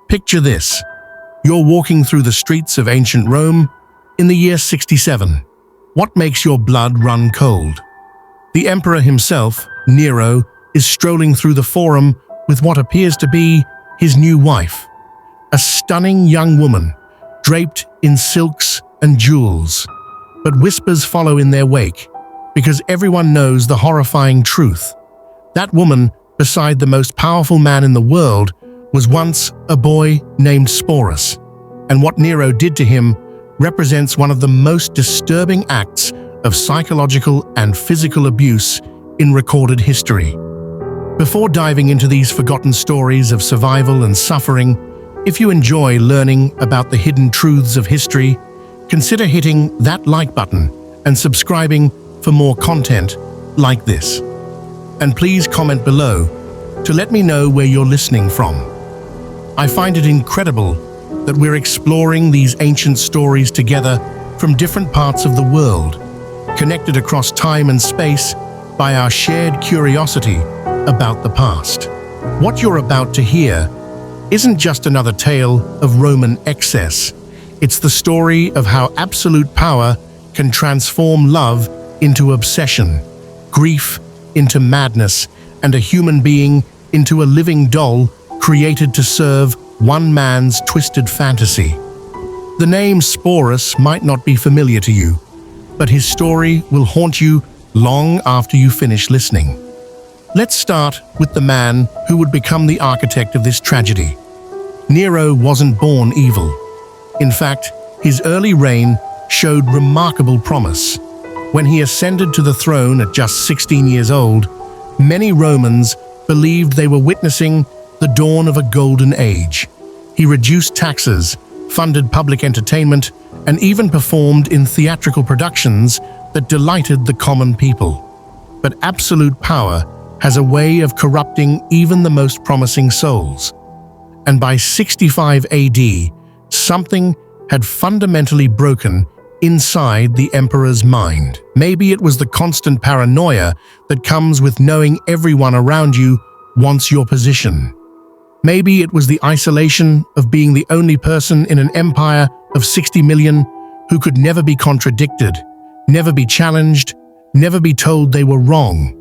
Picture this. You're walking through the streets of ancient Rome in the year 67. What makes your blood run cold? The emperor himself, Nero, is strolling through the forum with what appears to be his new wife, a stunning young woman, draped in silks and jewels. But whispers follow in their wake, because everyone knows the horrifying truth. That woman, beside the most powerful man in the world, was once a boy named Sporus, and what Nero did to him represents one of the most disturbing acts of psychological and physical abuse in recorded history. Before diving into these forgotten stories of survival and suffering, if you enjoy learning about the hidden truths of history, consider hitting that like button and subscribing for more content like this. And please comment below to let me know where you're listening from. I find it incredible that we're exploring these ancient stories together from different parts of the world, connected across time and space by our shared curiosity about the past. What you're about to hear isn't just another tale of Roman excess. It's the story of how absolute power can transform love into obsession, grief into madness, and a human being into a living doll created to serve one man's twisted fantasy. The name Sporus might not be familiar to you, but his story will haunt you long after you finish listening. Let's start with the man who would become the architect of this tragedy. Nero wasn't born evil. In fact, his early reign showed remarkable promise. When he ascended to the throne at just 16 years old, many Romans believed they were witnessing the dawn of a golden age. He reduced taxes, funded public entertainment, and even performed in theatrical productions that delighted the common people. But absolute power has a way of corrupting even the most promising souls. And by 65 AD, something had fundamentally broken inside the emperor's mind. Maybe it was the constant paranoia that comes with knowing everyone around you wants your position. Maybe it was the isolation of being the only person in an empire of 60 million who could never be contradicted, never be challenged, never be told they were wrong.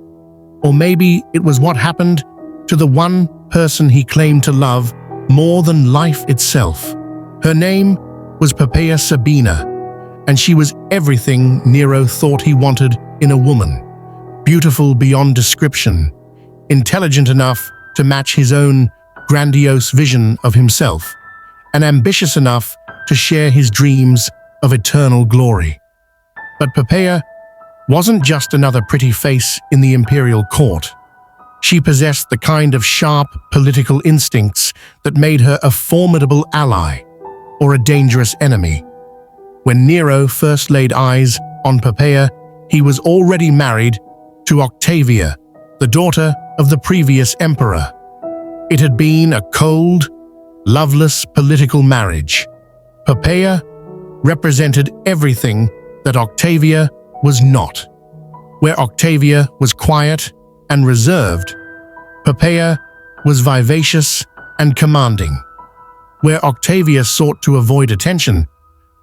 Or maybe it was what happened to the one person he claimed to love more than life itself. Her name was Poppaea Sabina, and she was everything Nero thought he wanted in a woman. Beautiful beyond description, intelligent enough to match his own grandiose vision of himself, and ambitious enough to share his dreams of eternal glory. But Poppaea wasn't just another pretty face in the imperial court. She possessed the kind of sharp political instincts that made her a formidable ally or a dangerous enemy. When Nero first laid eyes on Poppaea, he was already married to Octavia, the daughter of the previous emperor. It had been a cold, loveless political marriage. Poppaea represented everything that Octavia was not. Where Octavia was quiet and reserved, Poppaea was vivacious and commanding. Where Octavia sought to avoid attention,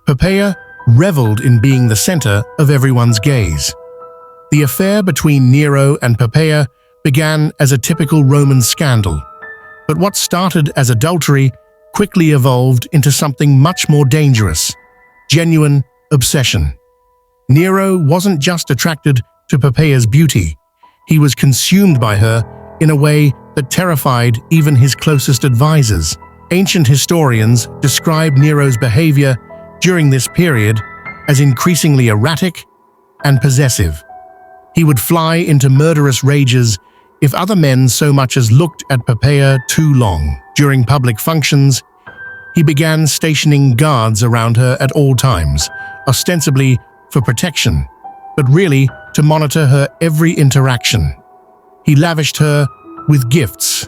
Poppaea reveled in being the center of everyone's gaze. The affair between Nero and Poppaea began as a typical Roman scandal, but what started as adultery quickly evolved into something much more dangerous: genuine obsession. Nero wasn't just attracted to Poppaea's beauty, he was consumed by her in a way that terrified even his closest advisors. Ancient historians describe Nero's behavior during this period as increasingly erratic and possessive. He would fly into murderous rages if other men so much as looked at Poppaea too long. During public functions, he began stationing guards around her at all times, ostensibly for protection, but really to monitor her every interaction. He lavished her with gifts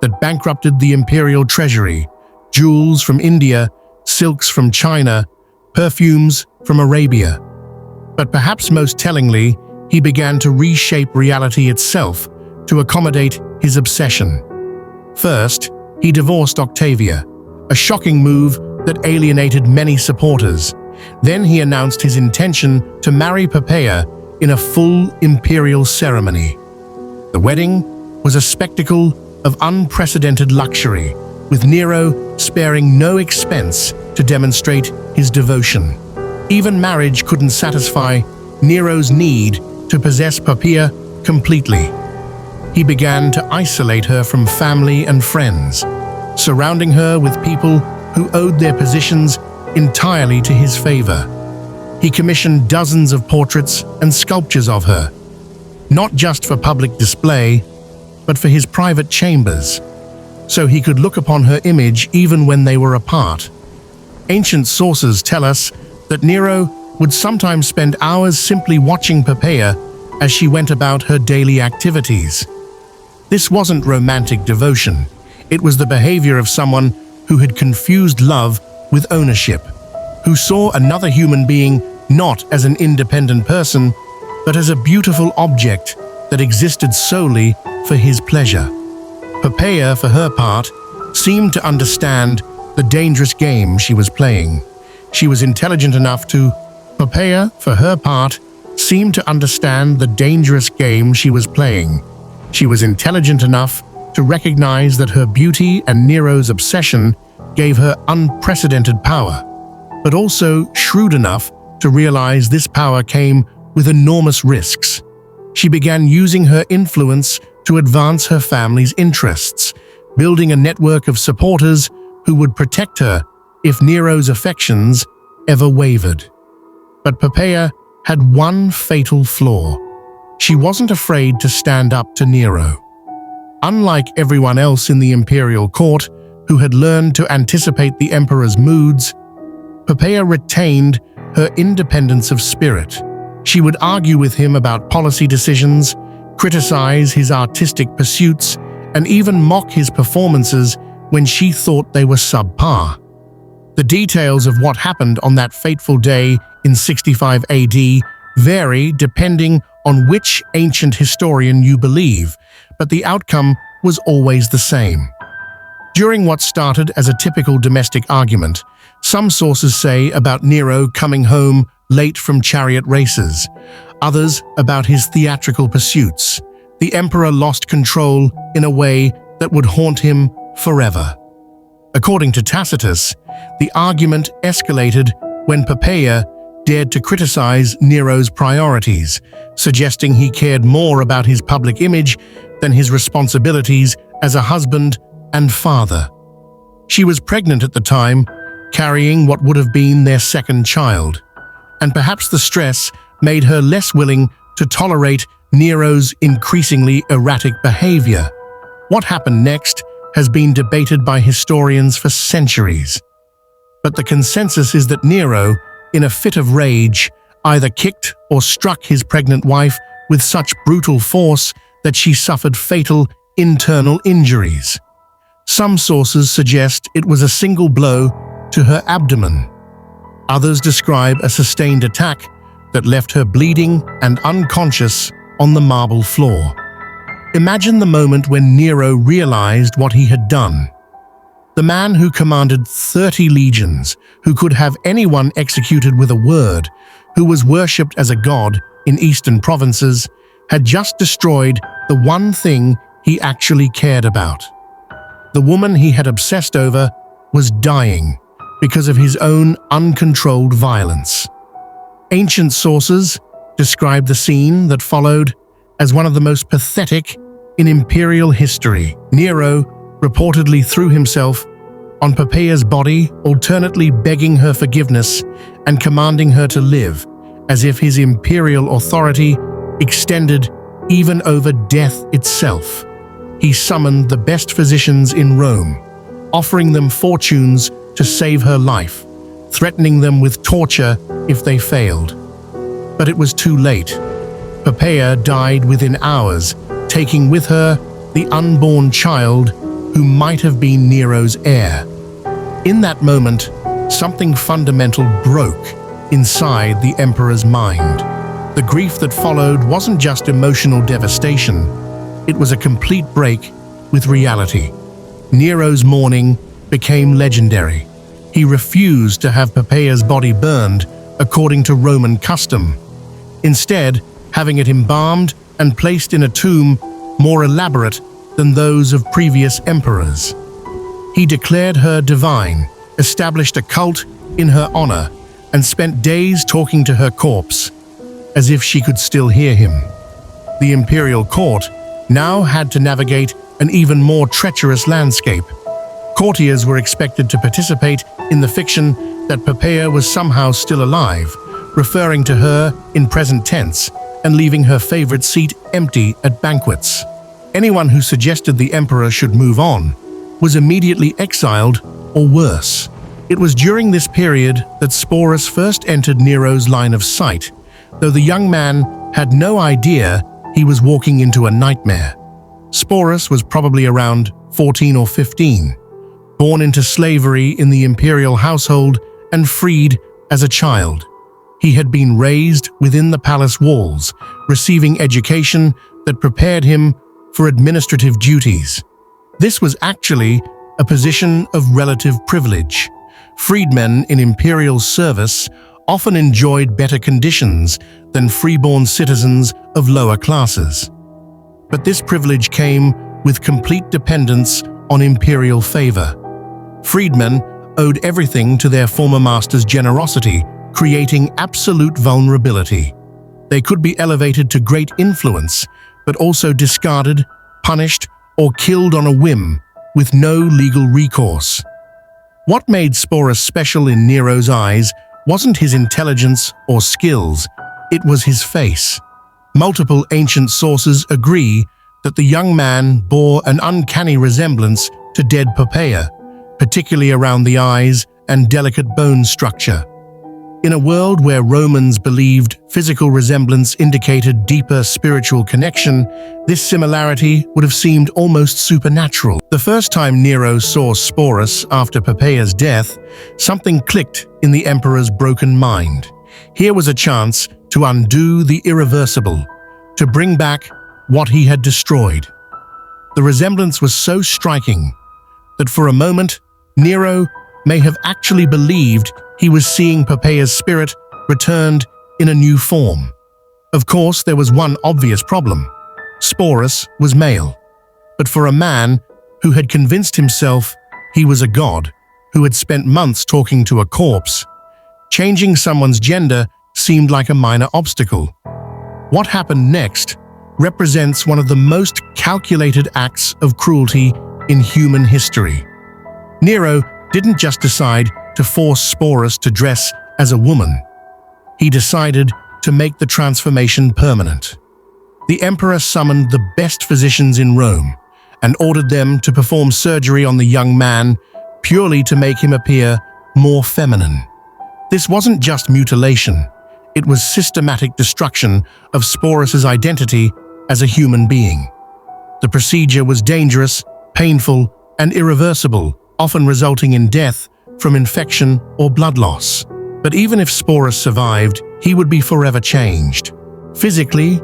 that bankrupted the imperial treasury: jewels from India, silks from China, perfumes from Arabia. But perhaps most tellingly, he began to reshape reality itself to accommodate his obsession. First, he divorced Octavia, a shocking move that alienated many supporters. Then he announced his intention to marry Poppaea in a full imperial ceremony. The wedding was a spectacle of unprecedented luxury, with Nero sparing no expense to demonstrate his devotion. Even marriage couldn't satisfy Nero's need to possess Poppaea completely. He began to isolate her from family and friends, surrounding her with people who owed their positions entirely to his favor. He commissioned dozens of portraits and sculptures of her, not just for public display, but for his private chambers, so he could look upon her image even when they were apart. Ancient sources tell us that Nero would sometimes spend hours simply watching Poppaea as she went about her daily activities. This wasn't romantic devotion. It was the behavior of someone who had confused love with ownership, who saw another human being not as an independent person, but as a beautiful object that existed solely for his pleasure. Poppaea, for her part, seemed to understand the dangerous game she was playing. She was intelligent enough to... Poppaea, for her part, seemed to understand the dangerous game she was playing. She was intelligent enough to recognize that her beauty and Nero's obsession gave her unprecedented power, but also shrewd enough to realize this power came with enormous risks. She began using her influence to advance her family's interests, building a network of supporters who would protect her if Nero's affections ever wavered. But Poppaea had one fatal flaw. She wasn't afraid to stand up to Nero. Unlike everyone else in the imperial court, who had learned to anticipate the emperor's moods, Poppaea retained her independence of spirit. She would argue with him about policy decisions, criticize his artistic pursuits, and even mock his performances when she thought they were subpar. The details of what happened on that fateful day in 65 AD vary depending on which ancient historian you believe, but the outcome was always the same. During what started as a typical domestic argument, some sources say about Nero coming home late from chariot races, others about his theatrical pursuits. The emperor lost control in a way that would haunt him forever. According to Tacitus, the argument escalated when Poppaea dared to criticize Nero's priorities, suggesting he cared more about his public image than his responsibilities as a husband and father. She was pregnant at the time, carrying what would have been their second child, and perhaps the stress made her less willing to tolerate Nero's increasingly erratic behavior. What happened next has been debated by historians for centuries. But the consensus is that Nero, in a fit of rage, either kicked or struck his pregnant wife with such brutal force that she suffered fatal internal injuries. Some sources suggest it was a single blow to her abdomen. Others describe a sustained attack that left her bleeding and unconscious on the marble floor. Imagine the moment when Nero realized what he had done. The man who commanded 30 legions, who could have anyone executed with a word, who was worshipped as a god in eastern provinces, had just destroyed the one thing he actually cared about. The woman he had obsessed over was dying because of his own uncontrolled violence. Ancient sources describe the scene that followed as one of the most pathetic in imperial history. Nero reportedly threw himself on Poppaea's body, alternately begging her forgiveness and commanding her to live, as if his imperial authority extended even over death itself. He summoned the best physicians in Rome, offering them fortunes to save her life, threatening them with torture if they failed. But it was too late. Poppaea died within hours, taking with her the unborn child who might have been Nero's heir. In that moment, something fundamental broke inside the emperor's mind. The grief that followed wasn't just emotional devastation, it was a complete break with reality. Nero's mourning became legendary. He refused to have Poppaea's body burned according to Roman custom, instead having it embalmed and placed in a tomb more elaborate than those of previous emperors. He declared her divine, established a cult in her honor, and spent days talking to her corpse, as if she could still hear him. The imperial court now had to navigate an even more treacherous landscape. Courtiers were expected to participate in the fiction that Poppaea was somehow still alive, referring to her in present tense and leaving her favorite seat empty at banquets. Anyone who suggested the emperor should move on was immediately exiled or worse. It was during this period that Sporus first entered Nero's line of sight, though the young man had no idea he was walking into a nightmare. Sporus was probably around 14 or 15, born into slavery in the imperial household and freed as a child. He had been raised within the palace walls, receiving education that prepared him for administrative duties. This was actually a position of relative privilege. Freedmen in imperial service often enjoyed better conditions than freeborn citizens of lower classes. But this privilege came with complete dependence on imperial favor. Freedmen owed everything to their former master's generosity, creating absolute vulnerability. They could be elevated to great influence, but also discarded, punished, or killed on a whim, with no legal recourse. What made Sporus special in Nero's eyes wasn't his intelligence or skills, it was his face. Multiple ancient sources agree that the young man bore an uncanny resemblance to dead Poppaea, particularly around the eyes and delicate bone structure. In a world where Romans believed physical resemblance indicated deeper spiritual connection, this similarity would have seemed almost supernatural. The first time Nero saw Sporus after Poppaea's death, something clicked in the emperor's broken mind. Here was a chance to undo the irreversible, to bring back what he had destroyed. The resemblance was so striking that for a moment, Nero may have actually believed he was seeing Poppaea's spirit returned in a new form. Of course, there was one obvious problem. Sporus was male. But for a man who had convinced himself he was a god, who had spent months talking to a corpse, changing someone's gender seemed like a minor obstacle. What happened next represents one of the most calculated acts of cruelty in human history. Nero didn't just decide to force Sporus to dress as a woman. He decided to make the transformation permanent. The emperor summoned the best physicians in Rome and ordered them to perform surgery on the young man purely to make him appear more feminine. This wasn't just mutilation, it was systematic destruction of Sporus's identity as a human being. The procedure was dangerous, painful, and irreversible, often resulting in death from infection or blood loss. But even if Sporus survived, he would be forever changed. Physically,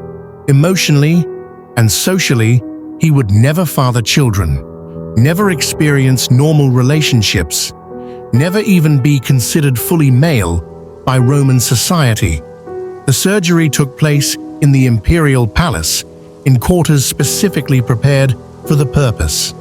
emotionally, and socially, he would never father children, never experience normal relationships, never even be considered fully male by Roman society. The surgery took place in the imperial palace, in quarters specifically prepared for the purpose.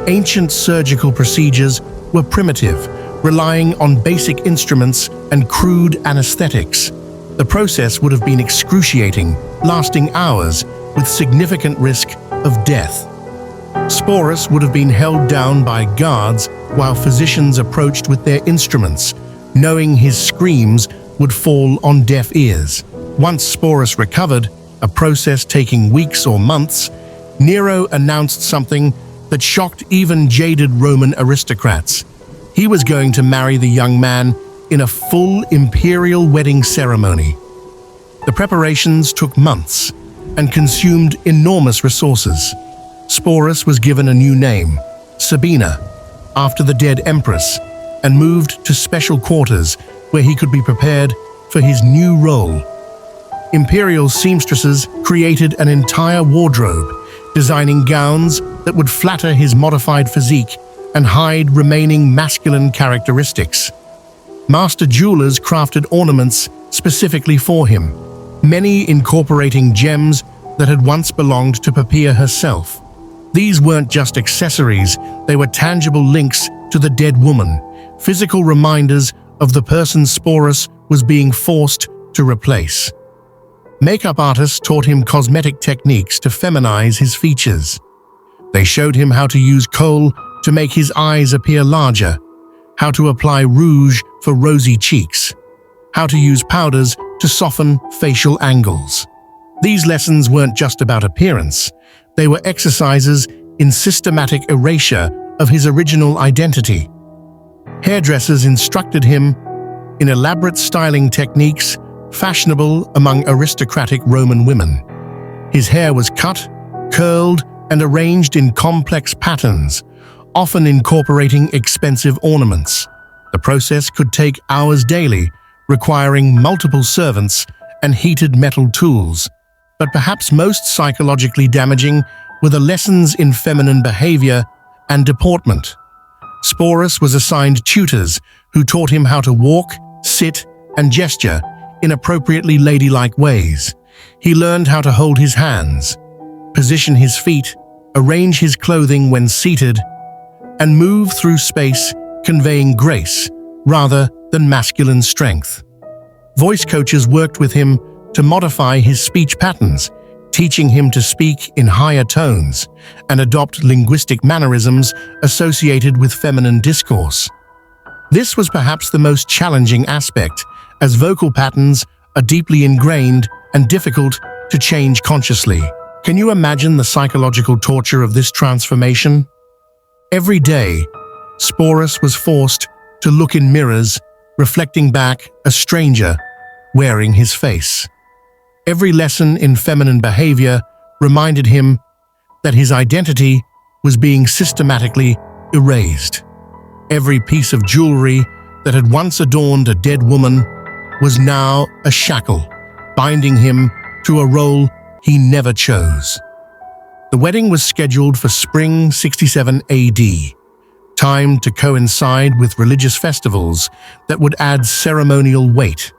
Ancient surgical procedures were primitive, relying on basic instruments and crude anesthetics. The process would have been excruciating, lasting hours, with significant risk of death. Sporus would have been held down by guards while physicians approached with their instruments, knowing his screams would fall on deaf ears. Once Sporus recovered, a process taking weeks or months, Nero announced something that shocked even jaded Roman aristocrats. He was going to marry the young man in a full imperial wedding ceremony. The preparations took months and consumed enormous resources. Sporus was given a new name, Sabina, after the dead empress, and moved to special quarters where he could be prepared for his new role. Imperial seamstresses created an entire wardrobe, designing gowns that would flatter his modified physique and hide remaining masculine characteristics. Master jewelers crafted ornaments specifically for him, many incorporating gems that had once belonged to Poppaea herself. These weren't just accessories, they were tangible links to the dead woman, physical reminders of the person Sporus was being forced to replace. Makeup artists taught him cosmetic techniques to feminize his features. They showed him how to use kohl to make his eyes appear larger, how to apply rouge for rosy cheeks, how to use powders to soften facial angles. These lessons weren't just about appearance, they were exercises in systematic erasure of his original identity. Hairdressers instructed him in elaborate styling techniques fashionable among aristocratic Roman women. His hair was cut, curled, and arranged in complex patterns, often incorporating expensive ornaments. The process could take hours daily, requiring multiple servants and heated metal tools. But perhaps most psychologically damaging were the lessons in feminine behavior and deportment. Sporus was assigned tutors who taught him how to walk, sit, and gesture in appropriately ladylike ways. He learned how to hold his hands, position his feet, arrange his clothing when seated, and move through space, conveying grace rather than masculine strength. Voice coaches worked with him to modify his speech patterns, teaching him to speak in higher tones and adopt linguistic mannerisms associated with feminine discourse. This was perhaps the most challenging aspect, as vocal patterns are deeply ingrained and difficult to change consciously. Can you imagine the psychological torture of this transformation? Every day, Sporus was forced to look in mirrors, reflecting back a stranger wearing his face. Every lesson in feminine behavior reminded him that his identity was being systematically erased. Every piece of jewelry that had once adorned a dead woman was now a shackle, binding him to a role he never chose. The wedding was scheduled for spring 67 AD, timed to coincide with religious festivals that would add ceremonial weight.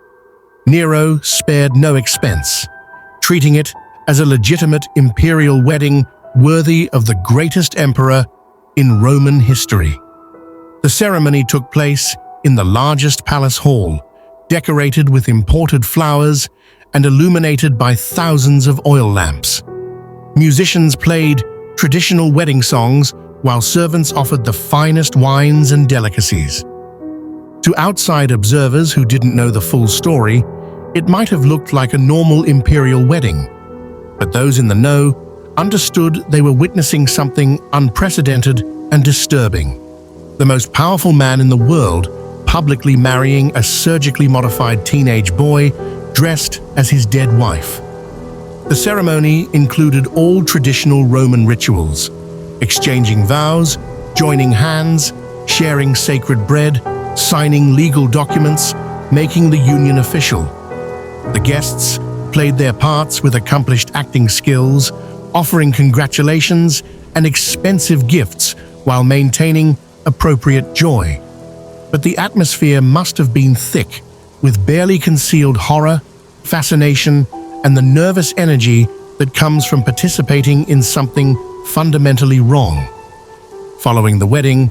Nero spared no expense, treating it as a legitimate imperial wedding worthy of the greatest emperor in Roman history. The ceremony took place in the largest palace hall, decorated with imported flowers and illuminated by thousands of oil lamps. Musicians played traditional wedding songs while servants offered the finest wines and delicacies. To outside observers who didn't know the full story, it might have looked like a normal imperial wedding, but those in the know understood they were witnessing something unprecedented and disturbing. The most powerful man in the world publicly marrying a surgically modified teenage boy dressed as his dead wife. The ceremony included all traditional Roman rituals, exchanging vows, joining hands, sharing sacred bread, signing legal documents, making the union official. The guests played their parts with accomplished acting skills, offering congratulations and expensive gifts while maintaining appropriate joy. But the atmosphere must have been thick, with barely concealed horror, fascination, and the nervous energy that comes from participating in something fundamentally wrong. Following the wedding,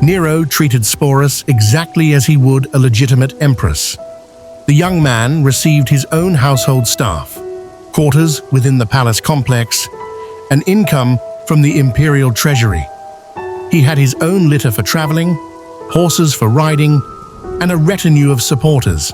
Nero treated Sporus exactly as he would a legitimate empress. The young man received his own household staff, quarters within the palace complex, and income from the imperial treasury. He had his own litter for traveling, horses for riding, and a retinue of supporters.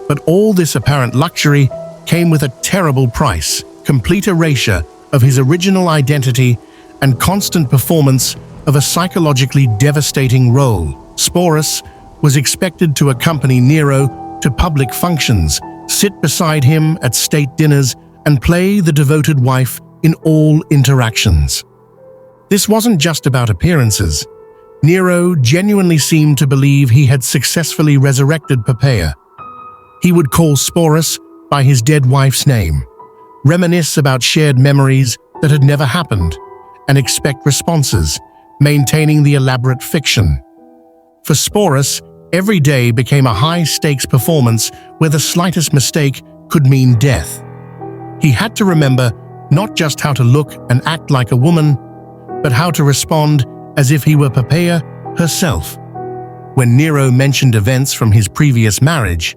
But all this apparent luxury came with a terrible price: complete erasure of his original identity and constant performance of a psychologically devastating role. Sporus was expected to accompany Nero to public functions, sit beside him at state dinners, and play the devoted wife in all interactions. This wasn't just about appearances. Nero genuinely seemed to believe he had successfully resurrected Poppaea. He would call Sporus by his dead wife's name, reminisce about shared memories that had never happened, and expect responses, maintaining the elaborate fiction. For Sporus, every day became a high-stakes performance where the slightest mistake could mean death. He had to remember not just how to look and act like a woman, but how to respond as if he were Poppaea herself. When Nero mentioned events from his previous marriage,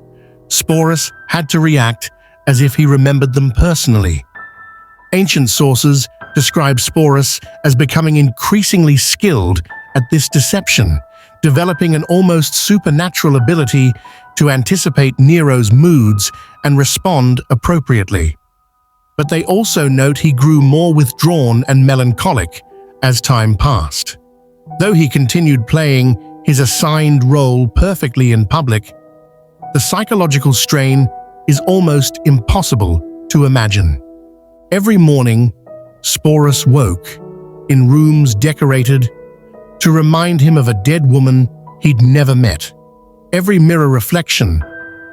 Sporus had to react as if he remembered them personally. Ancient sources describe Sporus as becoming increasingly skilled at this deception, developing an almost supernatural ability to anticipate Nero's moods and respond appropriately. But they also note he grew more withdrawn and melancholic as time passed. Though he continued playing his assigned role perfectly in public, the psychological strain is almost impossible to imagine. Every morning, Sporus woke in rooms decorated to remind him of a dead woman he'd never met. Every mirror reflection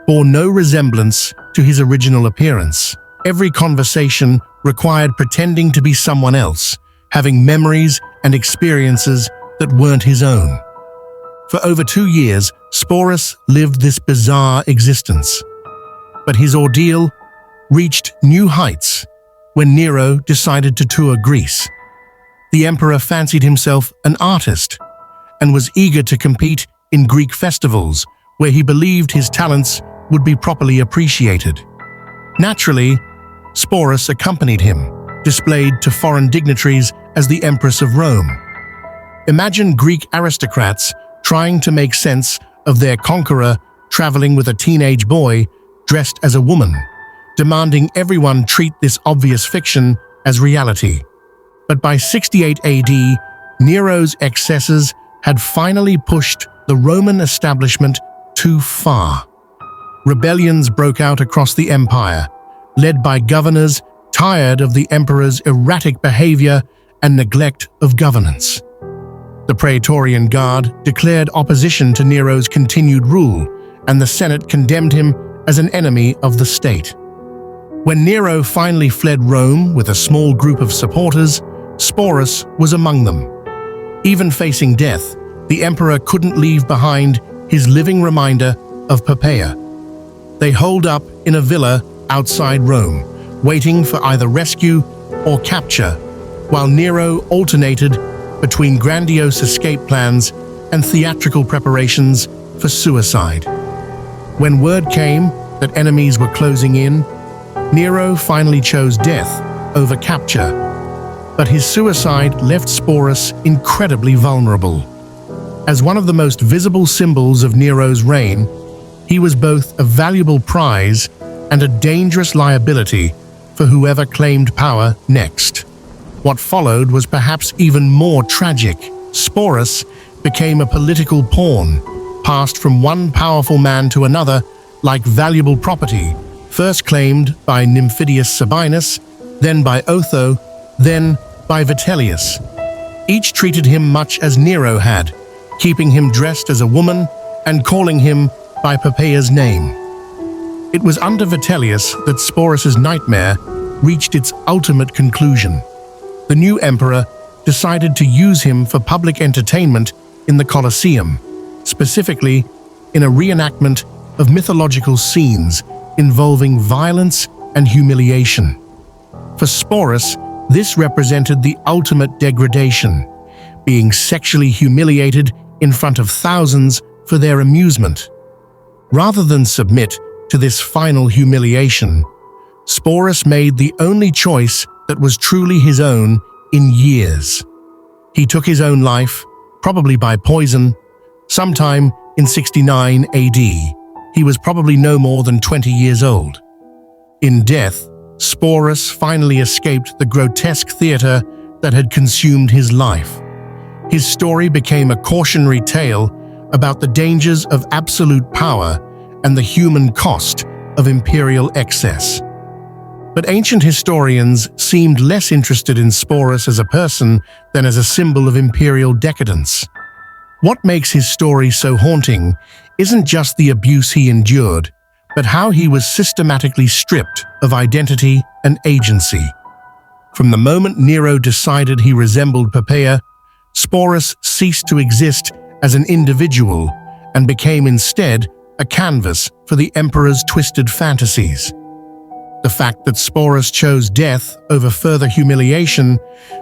bore no resemblance to his original appearance. Every conversation required pretending to be someone else, having memories and experiences that weren't his own. For over 2 years, Sporus lived this bizarre existence. But his ordeal reached new heights when Nero decided to tour Greece. The emperor fancied himself an artist and was eager to compete in Greek festivals where he believed his talents would be properly appreciated. Naturally, Sporus accompanied him, displayed to foreign dignitaries as the Empress of Rome. Imagine Greek aristocrats trying to make sense of their conqueror traveling with a teenage boy dressed as a woman, demanding everyone treat this obvious fiction as reality. But by 68 AD, Nero's excesses had finally pushed the Roman establishment too far. Rebellions broke out across the empire, led by governors tired of the emperor's erratic behavior and neglect of governance. The Praetorian Guard declared opposition to Nero's continued rule, and the Senate condemned him as an enemy of the state. When Nero finally fled Rome with a small group of supporters, Sporus was among them. Even facing death, the emperor couldn't leave behind his living reminder of Poppaea. They holed up in a villa outside Rome, waiting for either rescue or capture, while Nero alternated between grandiose escape plans and theatrical preparations for suicide. When word came that enemies were closing in, Nero finally chose death over capture, but his suicide left Sporus incredibly vulnerable. As one of the most visible symbols of Nero's reign, he was both a valuable prize and a dangerous liability for whoever claimed power next. What followed was perhaps even more tragic. Sporus became a political pawn, passed from one powerful man to another like valuable property, first claimed by Nymphidius Sabinus, then by Otho, then by Vitellius. Each treated him much as Nero had, keeping him dressed as a woman and calling him by Poppaea's name. It was under Vitellius that Sporus's nightmare reached its ultimate conclusion. The new emperor decided to use him for public entertainment in the Colosseum, specifically in a reenactment of mythological scenes involving violence and humiliation. For Sporus, this represented the ultimate degradation, being sexually humiliated in front of thousands for their amusement. Rather than submit to this final humiliation, Sporus made the only choice that was truly his own in years. He took his own life, probably by poison, sometime in 69 AD. He was probably no more than 20 years old. In death, Sporus finally escaped the grotesque theater that had consumed his life. His story became a cautionary tale about the dangers of absolute power and the human cost of imperial excess. But ancient historians seemed less interested in Sporus as a person than as a symbol of imperial decadence. What makes his story so haunting isn't just the abuse he endured, but how he was systematically stripped of identity and agency. From the moment Nero decided he resembled Poppaea, Sporus ceased to exist as an individual and became instead a canvas for the Emperor's twisted fantasies. The fact that Sporus chose death over further humiliation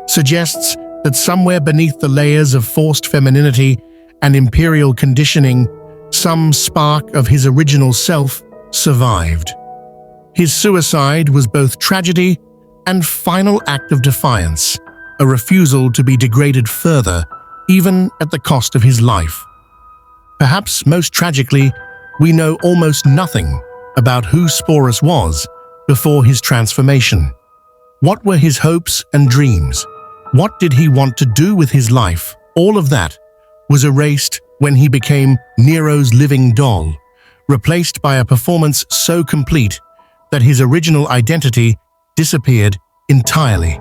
suggests that somewhere beneath the layers of forced femininity and imperial conditioning, some spark of his original self survived. His suicide was both tragedy and final act of defiance, a refusal to be degraded further, even at the cost of his life. Perhaps most tragically, we know almost nothing about who Sporus was before his transformation. What were his hopes and dreams? What did he want to do with his life? All of that was erased when he became Nero's living doll, replaced by a performance so complete that his original identity disappeared entirely.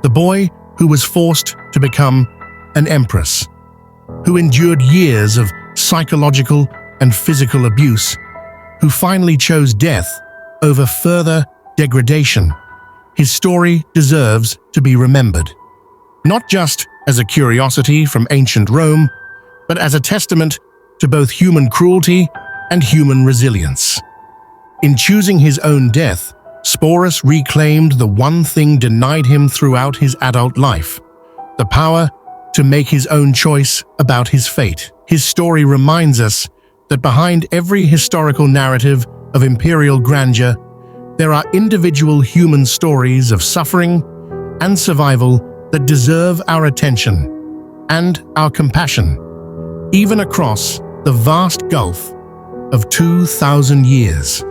The boy who was forced to become an empress, who endured years of psychological and physical abuse, who finally chose death over further degradation. His story deserves to be remembered, not just as a curiosity from ancient Rome, but as a testament to both human cruelty and human resilience. In choosing his own death, Sporus reclaimed the one thing denied him throughout his adult life: the power to make his own choice about his fate. His story reminds us that behind every historical narrative of imperial grandeur, there are individual human stories of suffering and survival that deserve our attention and our compassion, even across the vast gulf of 2,000 years.